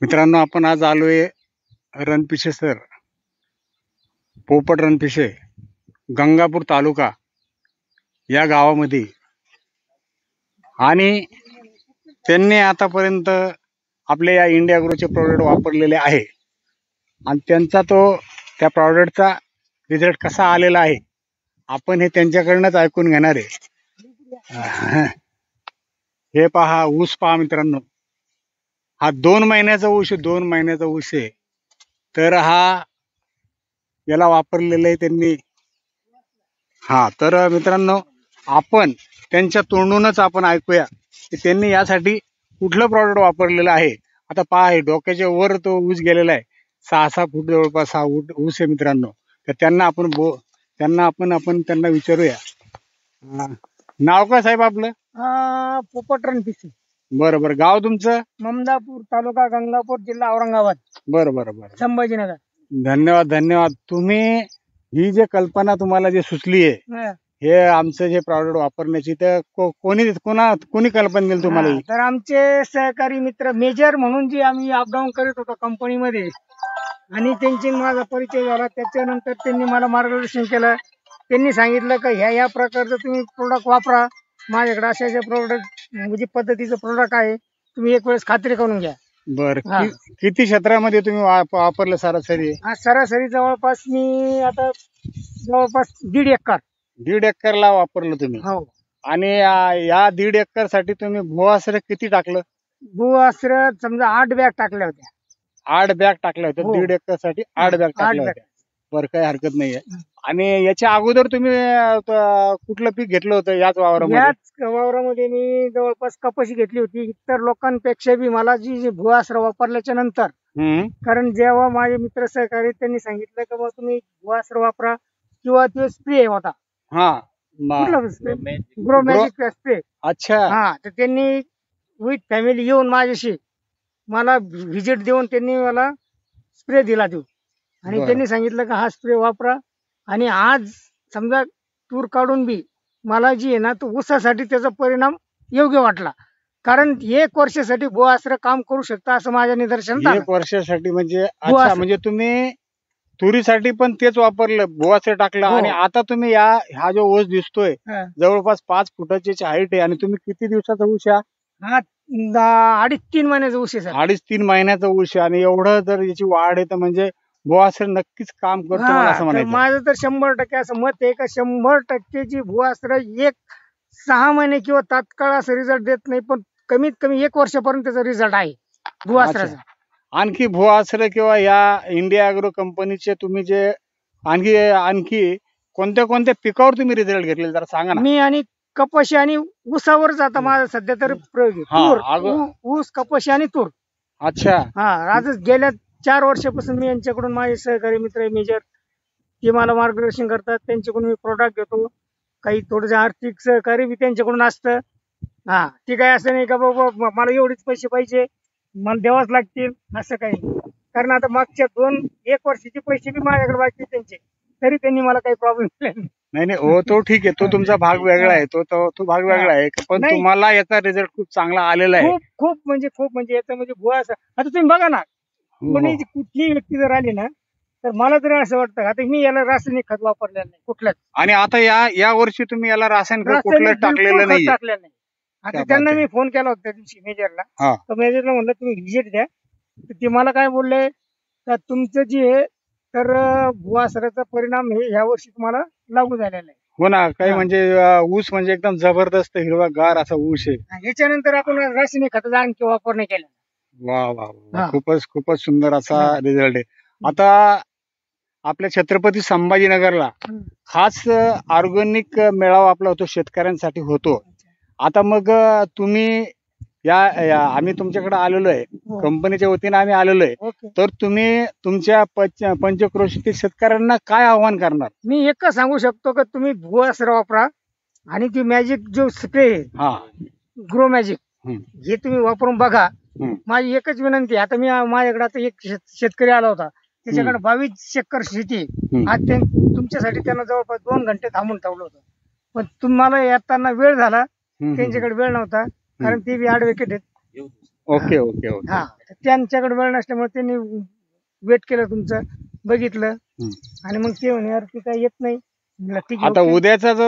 मित्रांनो, आपण आज आलोय रणपिसे सर, पोपट रणपिसे, गंगापूर तालुका या गावामध्ये. आणि त्यांनी आतापर्यंत आपले या इंडिया ग्रोचे प्रोडक्ट वापरलेले आहे आणि त्यांचा त्या प्रोडक्टचा रिझल्ट कसा आलेला आहे आपण हे त्यांच्याकडनंच ऐकून घेणार आहे. हे पहा, ऊस पहा मित्रांनो, हा 2 महिन्याचा ऊस आहे, 2 महिन्याचा ऊस आहे. तर हा याला वापरलेलं आहे त्यांनी. हा, तर मित्रांनो, आपण त्यांच्या तोंडूनच आपण ऐकूया की त्यांनी यासाठी कुठलं प्रॉडक्ट वापरलेलं आहे. आता पहा, हे डोक्याच्या वर तो ऊस गेलेला आहे, 6-6 फूट जवळपास हा ऊस आहे मित्रांनो. तर त्यांना आपण विचारूया. नाव काय साहेब आपलं? पोपट रणपिसे. बरं बरं. गाव तुमचं? ममदापूर, तालुका गंगापूर, जिल्हा औरंगाबाद, बरं बरं बरं. संभाजीनगर. धन्यवाद धन्यवाद. तुम्ही ही जे कल्पना तुम्हाला जे सुचली आहे, हे आमचं जे प्रॉडक्ट वापरण्याची, तर कोणी कल्पना दिली तुम्हाला ही? तर आमचे सहकारी मित्र मेजर म्हणून जे आम्ही अपडाऊन करीत होतो कंपनीमध्ये, आणि त्यांची माझा परिचय झाला. त्याच्यानंतर त्यांनी मला मार्गदर्शन केलं. त्यांनी सांगितलं की ह्या प्रकारचं तुम्ही प्रोडक्ट वापरा. माझ्याकडे अशा प्रोडक्ट म्हणजे पद्धतीचं प्रोडक्ट आहे, तुम्ही एक वेळेस खात्री करून घ्या. बरं. किती क्षेत्रामध्ये तुम्ही वापरलं सरासरी? सरासरी जवळपास मी आता जवळपास 1.5 एकर. 1.5 एकरला वापरलं तुम्ही? हो. आणि या 1.5 एकर साठी तुम्ही भुआश्रय किती टाकलं? भुआश्रय समजा 8 बॅग टाकल्या होत्या. 8 बॅग टाकल्या होत्या? 1.5 एकर साठी 8 बॅग टाकल्या होत्या. बरं, काही हरकत नाहीये. आणि याच्या अगोदर तुम्ही कुठलं पीक घेतलं होतं याच वावरामध्ये? याच वावरामध्ये मी जवळपास कपाशी घेतली होती. इतर लोकांपेक्षा बी मला जी भुआश्रय वापरल्याच्या नंतर, कारण जेव्हा माझे मित्र सहकारी त्यांनी सांगितलं की तुम्ही भुआश्रय वापरा, किंवा तो स्प्रे होता, ग्रो मॅजिक स्प्रे. अच्छा. हा, तर त्यांनी विथ फॅमिली येऊन माझ्याशी मला व्हिजिट देऊन त्यांनी मला स्प्रे दिला देऊ, आणि त्यांनी सांगितलं की हा स्प्रे वापरा. आणि आज समजा तूर काढून बी मला जी आहे ना, तो ऊसासाठी त्याचा परिणाम योग्य वाटला. कारण 1 वर्षासाठी भुआश्रय काम करू शकता असं माझ्या निदर्शनात आलं. 1 वर्षासाठी म्हणजे? अच्छा, म्हणजे तुम्ही तुरीसाठी पण तेच वापरलं, भुआश्रय टाकलं. आणि आता तुम्ही हा जो ऊस दिसतोय जवळपास 5 फुटाची हाईट आहे, आणि तुम्ही किती दिवसाचा ऊस आहे हा? 2.5-3 महिन्याचा ऊस आहे. 2.5-3 महिन्याचा ऊस आहे. आणि एवढं जर याची वाढ आहे तर म्हणजे भुआश्रय नक्कीच काम करतो मला असं म्हणायचं. माझं तर 100% असं मत आहे का 100% जी भुआश्रय 6 महिने किंवा तात्काळ असं रिझल्ट देत नाही, पण कमीत कमी 1 वर्षापर्यंत त्याचा रिझल्ट आहे भुआश्रयचा. आणखी भुआश्रय किंवा या इंडिया ॲग्रो कंपनीचे तुम्ही जे आणखी कोणत्या पिकावर तुम्ही रिझल्ट घेतले जरा सांगा ना. मी आणि कपाशी आणि ऊसावरच आता माझा सध्या तर प्रयोग आहे. तूर, ऊस, कपाशी आणि तूर. अच्छा. आज गेल्या 4 वर्षापासून मी यांच्याकडून, माझे सहकारी मित्र मेजर, ते मला मार्गदर्शन करतात. त्यांच्याकडून मी प्रोडक्ट घेतो. काही थोडंसं आर्थिक सहकार्य बी त्यांच्याकडून असतं. ते काय असं नाही का बाबा मला एवढेच पैसे पाहिजे, मला द्यावाच लागतील असं काही नाही. कारण आता मागच्या 1 वर्षाचे पैसे बी माझ्याकडे बाकी त्यांचे, तरी त्यांनी मला काही प्रॉब्लेम नाही. तो ठीक आहे, तो तुमचा भाग वेगळा आहे, तो भाग वेगळा आहे. पण तुम्हाला याचा रिझल्ट खूप चांगला आलेला आहे. खूप म्हणजे याचा म्हणजे भुआश्रय. आता तुम्ही बघा ना, कुठलीही व्यक्ती जर आली ना, तर मला तरी असं वाटतं आता मी याला रासायनिक खत वापरलेलं नाही कुठलंच. आणि आता या वर्षी तुम्ही याला रासायनिक खत कुठलं टाकलेलं नाही? आता त्यांना मी फोन केला होता त्या दिवशी मेजरला. तर मेजरला म्हणलं तुम्ही व्हिजिट द्या. तर ते मला काय बोलले का तुमचं जे आहे तर भुआश्रयाचा परिणाम हे ह्या वर्षी तुम्हाला लागू झालेला आहे. हो ना. काही म्हणजे ऊस म्हणजे एकदम जबरदस्त हिरवागार असा ऊस आहे. याच्यानंतर आपण रासायनिक खताचा आणखी वापर नाही केला. वा वा वा, खूपच सुंदर असा रिझल्ट आहे. आता आपल्या छत्रपती संभाजीनगरला खास ऑर्गॅनिक मेळावा आपला होतो, शेतकऱ्यांसाठी होतो. आता मग तुम्ही आम्ही तुमच्याकडे आलेलो आहे, कंपनीच्या वतीने आम्ही आलेलो आहे. तर तुम्ही तुमच्या पंचक्रोशीतील शेतकऱ्यांना काय आव्हान करणार? मी एकच सांगू शकतो की तुम्ही भुआश्रय वापरा, आणि ती मॅजिक जो स्प्रे ग्रो मॅजिक, हे तुम्ही वापरून बघा. माझी एकच विनंती आहे. आता माझ्याकडे आता एक शेतकरी आला होता, त्याच्याकडे 22 एकर शेती. आज तुमच्यासाठी त्यांना जवळपास 2 घंटे थांबून ठेवलं होतं, पण तुम्हाला येताना वेळ झाला, त्यांच्याकडे वेळ नव्हता, कारण ते बी आडवे आहेत. Okay okay okay. हा तर त्यांच्याकडे वेळ नसल्यामुळे त्यांनी वेट केलं तुमचं, बघितलं हम्म. आणि मग ते म्हणे यार ती काही येत नाही. म्हणलं, ठीक आहे, आता ओके. उद्याचा जो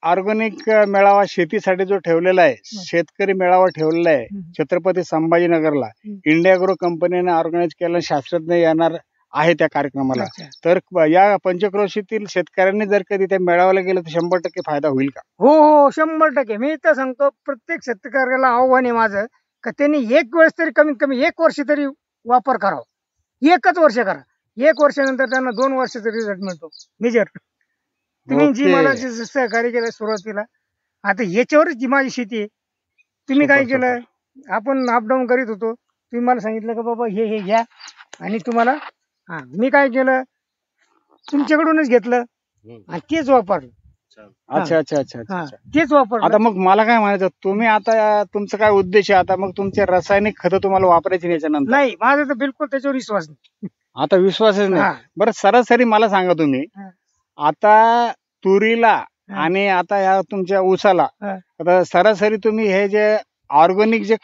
ऑर्गॅनिक मेळावा शेतीसाठी जो ठेवलेला आहे, शेतकरी मेळावा ठेवलेला आहे हम्म. छत्रपती संभाजीनगरला, इंडिया ग्रो कंपनीने ऑर्गनाईज केलेला, शास्त्रज्ञ येणार आहे त्या कार्यक्रमाला. अच्छा. तर या पंचक्रोशीतील शेतकऱ्यांनी जर कधी त्या मेळाव्याला गेलं तर 100% फायदा होईल का? हो हो 100%. मी तर सांगतो प्रत्येक शेतकऱ्याला आव्हान आहे माझं का त्यांनी एक वेळेस तरी कमीत कमी 1 वर्ष तरी वापर करावा. 1च वर्ष करा. 1 वर्षानंतर त्यांना 2 वर्षाचा रिझल्ट मिळतो मेजर. तुम्ही जी ओके. मला जे सहकार्य केलं सुरुवातीला, आता याच्यावरच जी माझी शेती आहे. तुम्ही काय सुपर, केलं, आपण अपडाऊन करीत होतो, तुम्ही मला सांगितलं का बाबा हे घ्या आणि तुम्हाला मी काय केलं, तुमच्याकडूनच घेतलं आणि तेच वापरलं. अच्छा अच्छा अच्छा अच्छा हा, अच्छा. तेच वापरलं. आता मग मला काय म्हणायचं, तुम्ही आता तुमचा काय उद्देश आहे, आता मग तुमचे रासायनिक खतं तुम्हाला वापरायची नाही याच्यानंतर? नाही, माझा तर बिलकुल त्याच्यावर विश्वास नाही. आता विश्वासच हा. नाही. बरं सरासरी मला सांगा तुम्ही, हा. आता तुरीला हा. आणि आता ह्या तुमच्या ऊसाला, हा. आता सरासरी तुम्ही हे जे ऑर्गॅनिक जे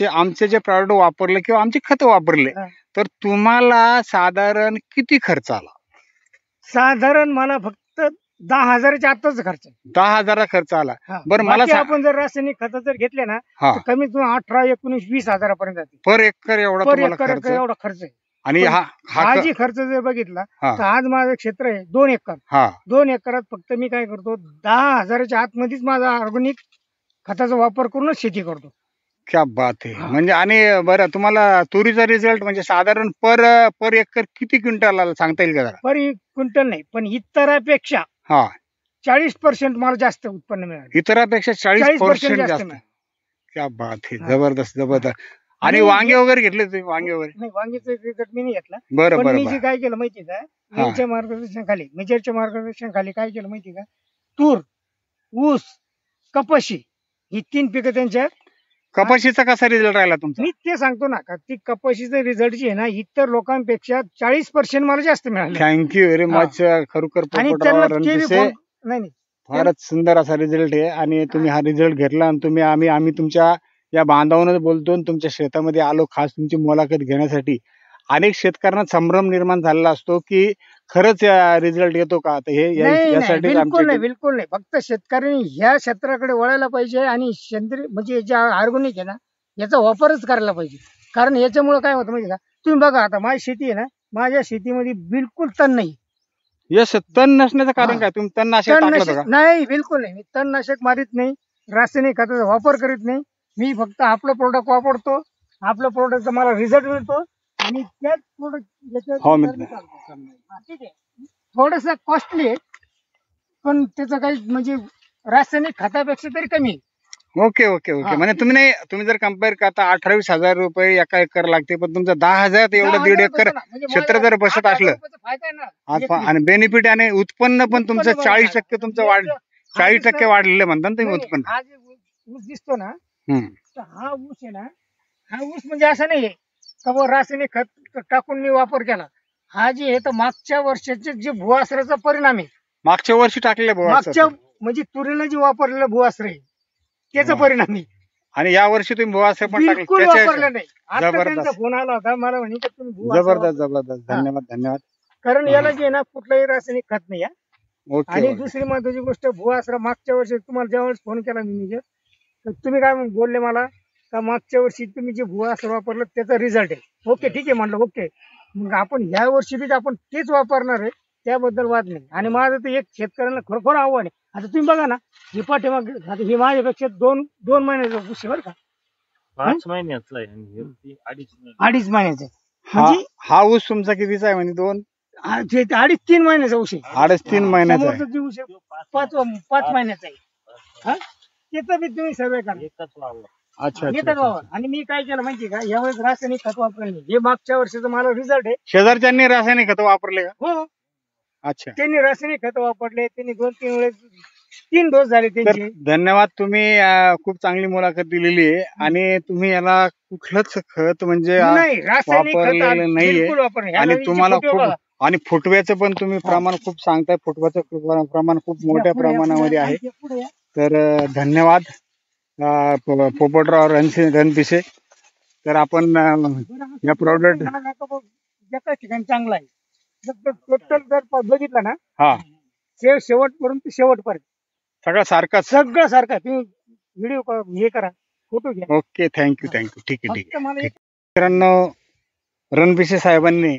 आमचे जे प्रॉडक्ट वापरले किंवा आमचे खत वापरले, हा. तर तुम्हाला साधारण किती खर्च आला? साधारण मला फक्त 10,000च्या आतच खर्च आहे. 10,000 खर्च आला. हा. बरं, मला बाकी आपण जर रासायनिक खत जर घेतले ना हा, तर कमीत कमी 18, 19, 20 हजारापर्यंत जाते पर एकर एवढा पर तुम्हाला एकर खर्च. एवढा खर्च आहे. आणि पण हा हा हा क- जी खर्च जर बघितला हा तर आज माझं क्षेत्र आहे 2 एकर. हा 2 एकरात फक्त मी काय करतो 10,000च्या आतमध्येच माझा ऑर्गॅनिक खताचा वापर करूनच शेती करतो. क्या बात आहे. हा. म्हणजे आणि बरं, तुम्हाला तुरीचा रिझल्ट म्हणजे साधारण पर एकर किती क्विंटल आला सांगता येईल का जरा? पर क्विंटल नाही, पण इतरापेक्षा हा, 40% मला जास्त उत्पन्न मिळालं. इतरापेक्षा 40% 40% जास्त जास्त. मिळालं. क्या बात आहे. हा. जबरदस्त जबरदस्त. आणि आणि वांगे वगैरे घेतले तुम्ही? वांगे वगैरे? नाही, वांगीचं रिझल्ट मी नाही घेतला. बरं पण बरं मी जे बरं. काय केलं माहिती का, हा. यांच्या मार्गदर्शनाखाली, मेजरच्या मार्गदर्शनाखाली काय केलं माहिती का, तूर, ऊस, कपाशी ही 3 पिकं त्यांच्या. कपाशीचा कसा रिझल्ट राहिला तुमचा? मी ते सांगतो ना का ती कपाशीचं रिझल्ट जी आहे ना इतर लोकांपेक्षा 40% मला जास्त मिळाले. Thank you very much. खरोखर आणि पोपटराव त्यांना ते बी रणपिसे, फोन नाही फारच सुंदर असा रिझल्ट आहे. आणि तुम्ही हा रिझल्ट घेतला आणि आम्ही तुमच्या या बांधवांना बोलतो आणि तुमच्या शेतामध्ये आलो खास तुमची मुलाखत घेण्यासाठी. अनेक शेतकऱ्यांना संभ्रम निर्माण झालेला असतो की खरंच रिझल्ट येतो का, तर हे नाही, यासाठी बिलकुल नाही, बिलकुल नाही. फक्त शेतकऱ्यांनी ह्या क्षेत्राकडे वळायला पाहिजे आणि सेंद्रिय म्हणजे जे ऑर्गॅनिक आहे ना याचा वापरच करायला पाहिजे. कारण याच्यामुळे काय होतं माहिती का, तुम्ही बघा आता माझी शेती आहे ना, माझ्या शेतीमध्ये बिलकुल तण नाही. यश तण नसण्याचं कारण हा. काय? तुम्ही तणनाशक टाकलं होतं तणनाशक का? नाही, बिलकुल नाही. मी तणनाशक मारित नाही, रासायनिक खताचा वापर करीत नाही. मी फक्त आपलं प्रोडक्ट वापरतो, आपल्या प्रोडक्टचा मला रिझल्ट मिळतो आणि त्याच हो, मी- प्रोडक्ट ठीक आहे. थोडस कॉस्टली आहे पण त्याचं काही म्हणजे रासायनिक खतापेक्षा तरी कमी आहे. Okay okay okay. हा. म्हणजे तुम्ही जर कम्पेअर करता 18,000-20,000 रुपये एका एकर लागते, पण तुमचं 10,000 एवढं 1.5 एकर म्हणजे क्षेत्र मला जर बसत 8,000 असलं रुपयाचा फायदा आहे ना. आज एकरी. आणि बेनिफिट आणि उत्पन्न पण तुमचं उत्पन्न 40% बघा. तुमचं वाढ, 40% वाढलेलं म्हणता ना तुम्ही नाही, उत्पन्न. हा जे ऊस दिसतो ना हम्म. तर हा ऊस आहे ना, हा ऊस म्हणजे असा नाहीये का बुवा रासायनिक खत टाकून मी वापर केला. हा जे आहे तर मागच्या वर्षाचे जे भुआसराचा परिणाम आहे. मागच्या वर्षी टाकलेलं बुवा असं. मागच्या म्हणजे तुरीला जे वापरलेलं भुआसर आहे त्याचा वा. परिणाम आहे. आणि या वर्षी तुम्ही बुवा असं पण टाकलं बिलकुल त्याच्या- वापरलं नाही. आता जबरदस्त. त्यांचा फोन आला होता मला म्हणे की तुम्ही भुआसर जबरदस्त वापरा. जबरदस्त. हा. धन्यवाद धन्यवाद. कारण याला जे आहे ना कुठलंही रासायनिक खत नाही आहे. ओके आणि ओके. दुसरी महत्वाची गोष्ट भुआसरा मागच्या वर्षी तुम्हाला ज्यावेळेस फोन केला मी तर तुम्ही काय बोलले मला का मागच्या वर्षी तुम्ही जे भुआसर वापरलं त्याचा रिझल्ट आहे. ओके ठीक आहे म्हणलं ओके. मग आपण ह्या वर्षी बी आपण तेच वापरणार आहे त्याबद्दल वाद नाही. आणि माझं तर एक शेतकऱ्यांना खरोखर आव्हान आहे. आता तुम्ही बघा ना ही पाठीमाग आता ही माझ्यापेक्षा दोन महिन्याचं ऊस आहे बरं का. 5 महिन्याचा आहे आणि हे 2.5 महिने. 2.5 महिन्याचं आहे. हा म्हणजे हा ऊस तुमचा कितीचा आहे म्हणजे? 2, 2.5-3 महिन्याचा ऊस आहे. 3.5 महिन्याचा आहे. समोरचा जे ऊस आहे 5 महिन्याचा आहे. हा? त्याचा बी तुम्ही सर्वे करा. एकच वावर. अच्छा येतात अच्छा. बाबा. आणि मी काय केलं माहिती का, यावेळेस रासायनिक खत वापरले हे मागच्या वर्षीचा मला रिझल्ट आहे. शेजारच्यांनी रासायनिक खत वापरले का? हो, अच्छा. त्यांनी रासायनिक खत वापरले. त्यांनी 2-3 वेळेस 3 डोस झाले तर त्यांचे. धन्यवाद. तुम्ही खूप चांगली मुलाखत दिलेली आहे आणि तुम्ही याला कुठलंच खत म्हणजे नाही रासायनिक खत वापरलेलं नाहीये. बिलकुल वापरले. आणि ह्याला तुम्हाला इथे फोटो बघा. आणि फुटव्याचं पण तुम्ही प्रमाण खूप सांगताय. फुटव्याचं प्रमाण खूप मोठ्या पुढे या, प्रमाणामध्ये आहे. पुढे या, पुढे या. तर धन्यवाद पोपटराव रणपिसे. तर आपण या प्रोडक्ट एका ठिकाणी चांगला आहे. टोटल जर बघितलं ना हा शेवटपर्यंत शेवटपर्यंत सगळं सारखंच. सगळं सारखं. तुम्ही व्हिडिओ हे करा, फोटो घ्या. Okay, thank you. ठीक आहे, ठीक फक्त आहे. मला एक मित्रांनो, रणपिसे साहेबांनी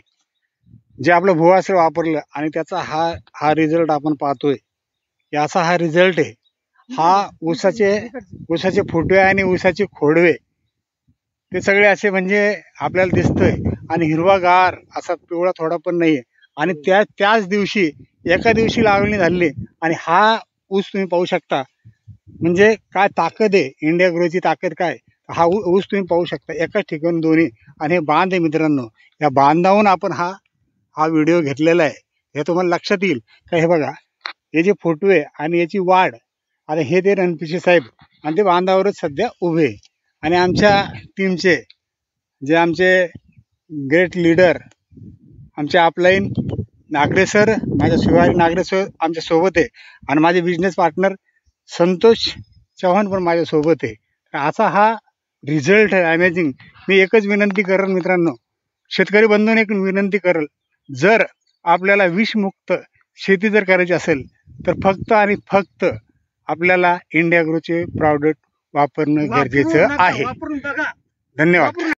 जे आपलं भुवाश्र वापरलं आणि त्याचा हा रिझल्ट आपण पाहतोय, याचा हा रिझल्ट आहे. हा ऊसाचे फुटवे आणि ऊसाचे खोडवे ते सगळे असे म्हणजे आपल्याला दिसतंय आणि हिरवागार असा पिवळा थोडा पण नाहीये. आणि त्याच दिवशी एका दिवशी लावणी झाली आणि हा ऊस तुम्ही पाहू शकता. म्हणजे काय ताकद आहे, इंडिया ग्रोची ताकद काय. हा ऊस तुम्ही पाहू शकता एकाच ठिकाणी दोन्ही. आणि हे बांध आहे मित्रांनो, या बांधावून आपण हा व्हिडिओ घेतलेला आहे. हे तुम्हाला लक्षात येईल का. हे बघा, हे जे फुटवे आणि याची वाढ. आता हे ते रणपिसे साहेब आणि ते बांधावरच सध्या उभे. आणि आमच्या टीमचे जे आमचे ग्रेट लीडर, आमचे अपलाईन नागरे सर, माझ्या शिवारी नागरे सर आमच्या सोबत आहे. आणि माझे बिझनेस पार्टनर संतोष चव्हाण पण माझ्या सोबत आहे. असा हा रिझल्ट आहे अमेझिंग. मी एकच विनंती करेल मित्रांनो, शेतकरी बंधूंनी एक विनंती करेल, जर आपल्याला विषमुक्त शेती जर करायची असेल तर फक्त आणि फक्त आपल्याला इंडिया ग्रोचे प्रॉडक्ट वापरणं गरजेचं आहे. वापरून बघा. धन्यवाद. वापरून